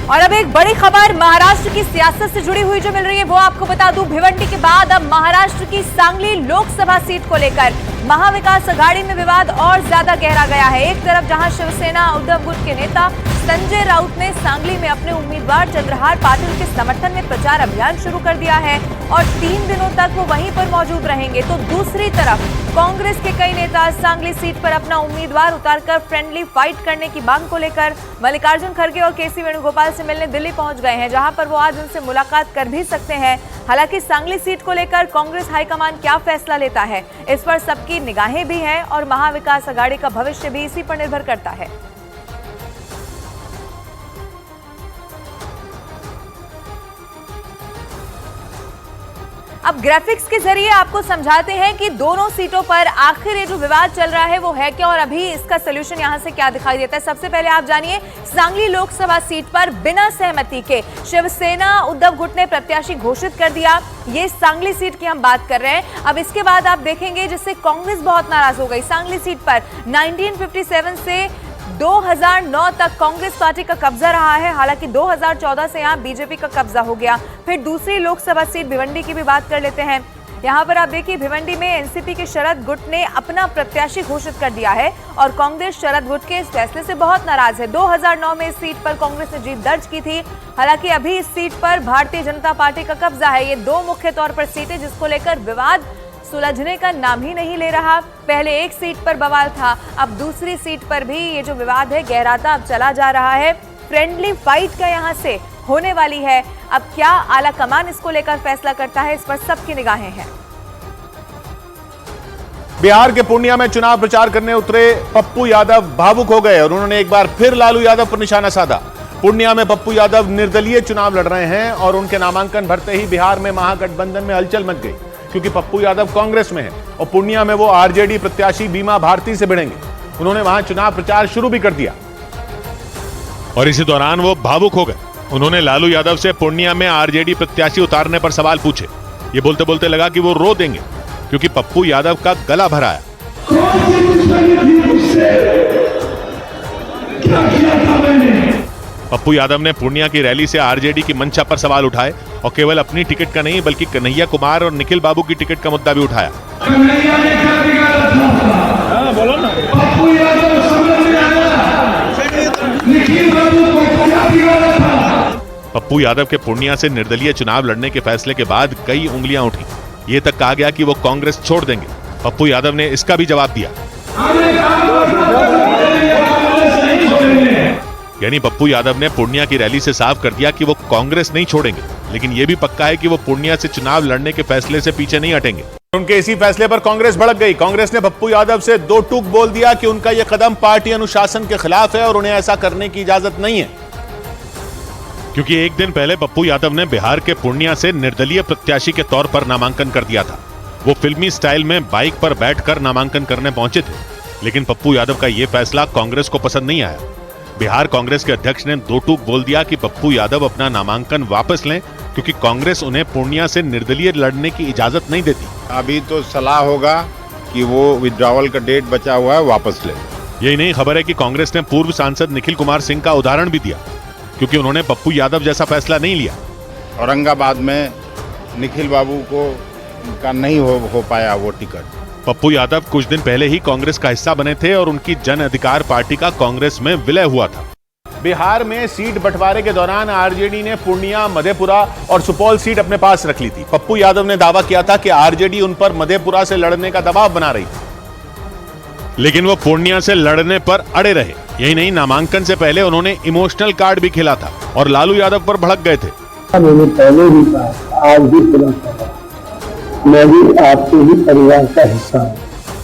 और अब एक बड़ी खबर महाराष्ट्र की सियासत से जुड़ी हुई जो मिल रही है वो आपको बता दूं। भिवंडी के बाद अब महाराष्ट्र की सांगली लोकसभा सीट को लेकर महाविकास आघाड़ी में विवाद और ज्यादा गहरा गया है। एक तरफ जहां शिवसेना उद्धव गुट के नेता संजय राउत ने सांगली में अपने उम्मीदवार चंद्रहार पाटिल के समर्थन में प्रचार अभियान शुरू कर दिया है और 3 दिनों तक वो वहीं पर मौजूद रहेंगे, तो दूसरी तरफ कांग्रेस के कई नेता सांगली सीट पर अपना उम्मीदवार उतारकर फ्रेंडली फाइट करने की मांग को लेकर मल्लिकार्जुन खड़गे और केसी वेणुगोपाल से मिलने दिल्ली पहुंच गए हैं, जहां पर वो आज उनसे मुलाकात कर भी सकते हैं। हालांकि सांगली सीट को लेकर कांग्रेस हाईकमान क्या फैसला लेता है, इस पर सबकी निगाहें भी हैं और महाविकास आघाड़ी का भविष्य भी इसी पर निर्भर करता है। अब ग्राफिक्स के जरिए आपको समझाते हैं कि दोनों सीटों पर आखिर ये जो विवाद चल रहा है वो है क्या और अभी इसका सलूशन यहां से क्या दिखाई देता है। सबसे पहले आप जानिए, सांगली लोकसभा सीट पर बिना सहमति के शिवसेना उद्धव गुट ने प्रत्याशी घोषित कर दिया। ये सांगली सीट की हम बात कर रहे हैं। अब इसके बाद आप देखेंगे जिससे कांग्रेस बहुत नाराज हो गई। सांगली सीट पर 1957 से 2009 तक कांग्रेस पार्टी का कब्जा रहा है, हालांकि 2014 से यहां बीजेपी का कब्जा हो गया। फिर दूसरी लोकसभा सीट भिवंडी की भी बात कर लेते हैं। यहां पर आप देखिए, भिवंडी में एनसीपी के शरद गुट ने अपना प्रत्याशी घोषित कर दिया है और कांग्रेस शरद गुट के इस फैसले से बहुत नाराज है। 2009 में इस सीट पर कांग्रेस ने जीत दर्ज की थी, हालांकि अभी इस सीट पर भारतीय जनता पार्टी का कब्जा है। ये 2 मुख्य तौर पर सीटें जिसको लेकर विवाद सुलझने का नाम ही नहीं ले रहा। पहले एक सीट पर बवाल था, अब दूसरी सीट पर भी ये जो विवाद है गहराता अब चला जा रहा है। फ्रेंडली फाइट का यहां से होने वाली है। अब क्या आला कमान इसको लेकर फैसला करता है, इस पर सबकी निगाहें हैं। बिहार के पूर्णिया में चुनाव प्रचार करने उतरे पप्पू यादव भावुक हो गए और उन्होंने एक बार फिर लालू यादव पर निशाना साधा। पूर्णिया में पप्पू यादव निर्दलीय चुनाव लड़ रहे हैं और उनके नामांकन भरते ही बिहार में महागठबंधन में हलचल मच गई, क्योंकि पप्पू यादव कांग्रेस में है और पूर्णिया में वो आरजेडी प्रत्याशी बीमा भारती से भिड़ेंगे। उन्होंने वहां चुनाव प्रचार शुरू भी कर दिया और इसी दौरान वो भावुक हो गए। उन्होंने लालू यादव से पूर्णिया में आरजेडी प्रत्याशी उतारने पर सवाल पूछे। ये बोलते बोलते लगा कि वो रो देंगे क्योंकि पप्पू यादव का गला भरा है। पप्पू यादव ने पूर्णिया की रैली से आरजेडी की मंशा पर सवाल उठाए और केवल अपनी टिकट का नहीं बल्कि कन्हैया कुमार और निखिल बाबू की टिकट का मुद्दा भी उठाया। पप्पू यादव के पूर्णिया से निर्दलीय चुनाव लड़ने के फैसले के बाद कई उंगलियां उठी। ये तक कहा गया कि वो कांग्रेस छोड़ देंगे। पप्पू यादव ने इसका भी जवाब दिया, यानी पप्पू यादव ने पूर्णिया की रैली से साफ कर दिया कि वो कांग्रेस नहीं छोड़ेंगे, लेकिन ये भी पक्का है कि वो पूर्णिया से चुनाव लड़ने के फैसले से पीछे नहीं हटेंगे। उनके इसी फैसले पर कांग्रेस भड़क गई। कांग्रेस ने पप्पू यादव से 2 टूक बोल दिया कि उनका यह कदम पार्टी अनुशासन के खिलाफ है और उन्हें ऐसा करने की इजाजत नहीं है, क्योंकि एक दिन पहले पप्पू यादव ने बिहार के पूर्णिया से निर्दलीय प्रत्याशी के तौर पर नामांकन कर दिया था। वो फिल्मी स्टाइल में बाइक पर बैठकर नामांकन करने पहुंचे थे, लेकिन पप्पू यादव का यह फैसला कांग्रेस को पसंद नहीं आया। बिहार कांग्रेस के अध्यक्ष ने 2 टूक बोल दिया कि पप्पू यादव अपना नामांकन वापस लें, क्योंकि कांग्रेस उन्हें पूर्णिया से निर्दलीय लड़ने की इजाजत नहीं देती। अभी तो सलाह होगा कि वो विड्रॉवल का डेट बचा हुआ है वापस ले। यही नहीं, खबर है कि कांग्रेस ने पूर्व सांसद निखिल कुमार सिंह का उदाहरण भी दिया, क्योंकि उन्होंने पप्पू यादव जैसा फैसला नहीं लिया। औरंगाबाद में निखिल बाबू को का नहीं हो पाया वो टिकट। पप्पू यादव कुछ दिन पहले ही कांग्रेस का हिस्सा बने थे और उनकी जन अधिकार पार्टी का कांग्रेस में विलय हुआ था। बिहार में सीट बंटवारे के दौरान आरजेडी ने पूर्णिया, मधेपुरा और सुपौल सीट अपने पास रख ली थी। पप्पू यादव ने दावा किया था कि आरजेडी उन पर मधेपुरा से लड़ने का दबाव बना रही थी, लेकिन वो पूर्णिया से लड़ने पर अड़े रहे। यही नहीं, नामांकन से पहले उन्होंने इमोशनल कार्ड भी खेला था और लालू यादव पर भड़क गए थे। मैंने पहले भी कहा, आज भी पूरा कहा, मैं भी आपके ही परिवार का हिस्सा हूं।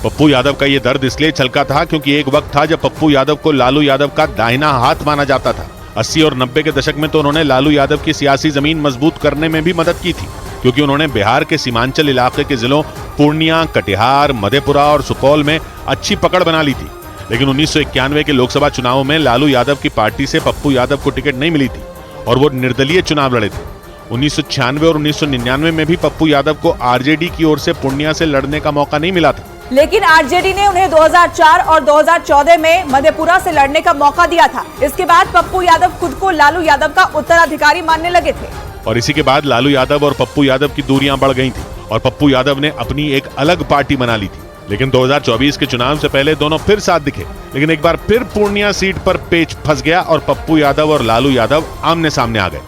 पप्पू यादव का ये दर्द इसलिए छलका था क्योंकि एक वक्त था जब पप्पू यादव को लालू यादव का दाहिना हाथ माना जाता था। 80 और 90 के दशक में तो उन्होंने लालू यादव की सियासी जमीन मजबूत करने में भी मदद की थी, क्योंकि उन्होंने बिहार के सीमांचल इलाके के जिलों पूर्णिया, कटिहार, मधेपुरा और सुपौल में अच्छी पकड़ बना ली थी। लेकिन 1991 के लोकसभा चुनावों में लालू यादव की पार्टी से पप्पू यादव को टिकट नहीं मिली थी और वो निर्दलीय चुनाव लड़े थे। 1996 और 1999 में भी पप्पू यादव को आरजेडी की ओर से पूर्णिया से लड़ने का मौका नहीं मिला था। लेकिन आरजेडी ने उन्हें 2004 और 2014 में मधेपुरा से लड़ने का मौका दिया था। इसके बाद पप्पू यादव खुद को लालू यादव का उत्तराधिकारी मानने लगे थे और इसी के बाद लालू यादव और पप्पू यादव की दूरियां बढ़ गई थी और पप्पू यादव ने अपनी एक अलग पार्टी बना ली थी। लेकिन 2024 के चुनाव से पहले दोनों फिर साथ दिखे, लेकिन एक बार फिर पूर्णिया सीट पर पेच फंस गया और पप्पू यादव और लालू यादव आमने सामने आ गए।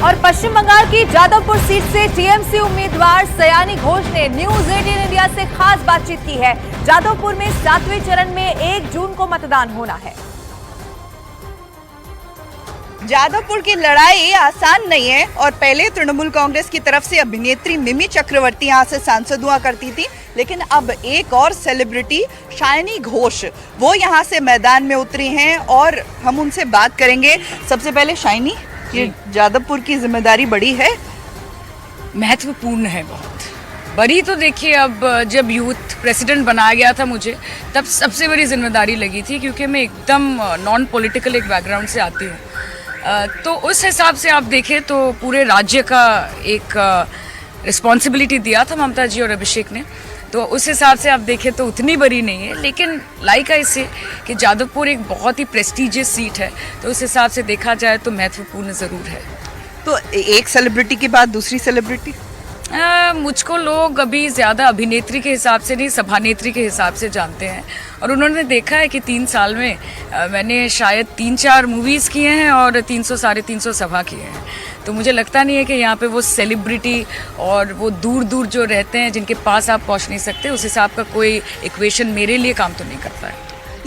और पश्चिम बंगाल की जादवपुर सीट से टीएमसी उम्मीदवार सयानी घोष ने न्यूज 18 इंडिया से खास बातचीत की है। जादवपुर में 7वें चरण में 1 जून को मतदान होना है। जादवपुर की लड़ाई आसान नहीं है और पहले तृणमूल कांग्रेस की तरफ से अभिनेत्री मिमी चक्रवर्ती यहाँ से सांसद हुआ करती थी, लेकिन अब एक और सेलिब्रिटी शायनी घोष वो यहाँ से मैदान में उतरी हैं और हम उनसे बात करेंगे। सबसे पहले शायनी, ये जादवपुर की जिम्मेदारी बड़ी है? महत्वपूर्ण है, बहुत बड़ी। तो देखिए, अब जब यूथ प्रेसिडेंट बनाया गया था मुझे, तब सबसे बड़ी जिम्मेदारी लगी थी, क्योंकि मैं एकदम नॉन पॉलिटिकल एक बैकग्राउंड से आती हूँ। तो उस हिसाब से आप देखें तो पूरे राज्य का एक रिस्पॉन्सिबिलिटी दिया था ममता जी और अभिषेक ने। तो उस हिसाब से आप देखें तो उतनी बड़ी नहीं है, लेकिन लाइक ऐसे कि जादवपुर एक बहुत ही प्रेस्टीजियस सीट है, तो उस हिसाब से देखा जाए तो महत्वपूर्ण ज़रूर है। तो एक सेलिब्रिटी के बाद दूसरी सेलिब्रिटी? मुझको लोग अभी ज़्यादा अभिनेत्री के हिसाब से नहीं, सभानेत्री के हिसाब से जानते हैं। और उन्होंने देखा है कि 3 साल में मैंने शायद 3-4 मूवीज़ किए हैं और 300-350 सभा किए हैं। तो मुझे लगता नहीं है कि यहाँ पे वो सेलिब्रिटी और वो दूर दूर जो रहते हैं जिनके पास आप पहुँच नहीं सकते, उस हिसाब का कोई इक्वेशन मेरे लिए काम तो नहीं करता है।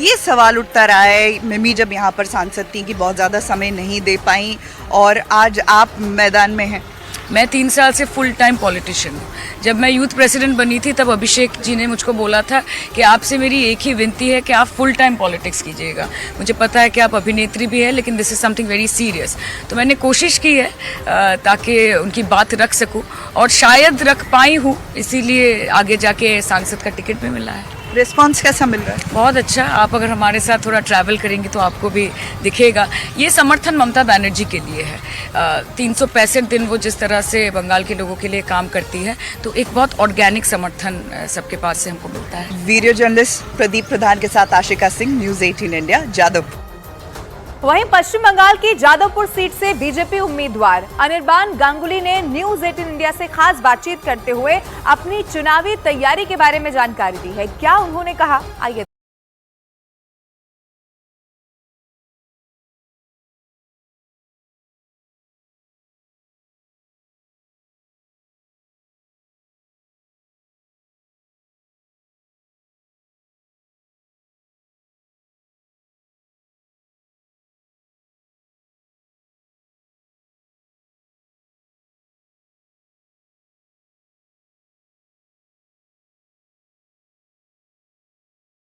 ये सवाल उठता रहा है, मिमी जब यहाँ पर सांसद थी कि बहुत ज़्यादा समय नहीं दे पाई और आज आप मैदान में हैं। मैं 3 साल से फुल टाइम पॉलिटिशियन हूँ। जब मैं यूथ प्रेसिडेंट बनी थी तब अभिषेक जी ने मुझको बोला था कि आपसे मेरी एक ही विनती है कि आप फुल टाइम पॉलिटिक्स कीजिएगा। मुझे पता है कि आप अभिनेत्री भी है, लेकिन this is something very serious. तो मैंने कोशिश की है ताकि उनकी बात रख सकूँ और शायद रख पाई हूँ, इसीलिए आगे जाके सांसद का टिकट भी मिला है। रिस्पांस कैसा मिल रहा है? बहुत अच्छा। आप अगर हमारे साथ थोड़ा ट्रैवल करेंगे तो आपको भी दिखेगा। ये समर्थन ममता बनर्जी के लिए है। 365 दिन वो जिस तरह से बंगाल के लोगों के लिए काम करती है, तो एक बहुत ऑर्गेनिक समर्थन सबके पास से हमको मिलता है। वीडियो जर्नलिस्ट प्रदीप प्रधान के साथ आशिका सिंह, न्यूज़ 18 इंडिया, जादवपुर। वहीं पश्चिम बंगाल की जादवपुर सीट से बीजेपी उम्मीदवार अनिर्बान गांगुली ने न्यूज 18 इंडिया से खास बातचीत करते हुए अपनी चुनावी तैयारी के बारे में जानकारी दी है। क्या उन्होंने कहा, आइए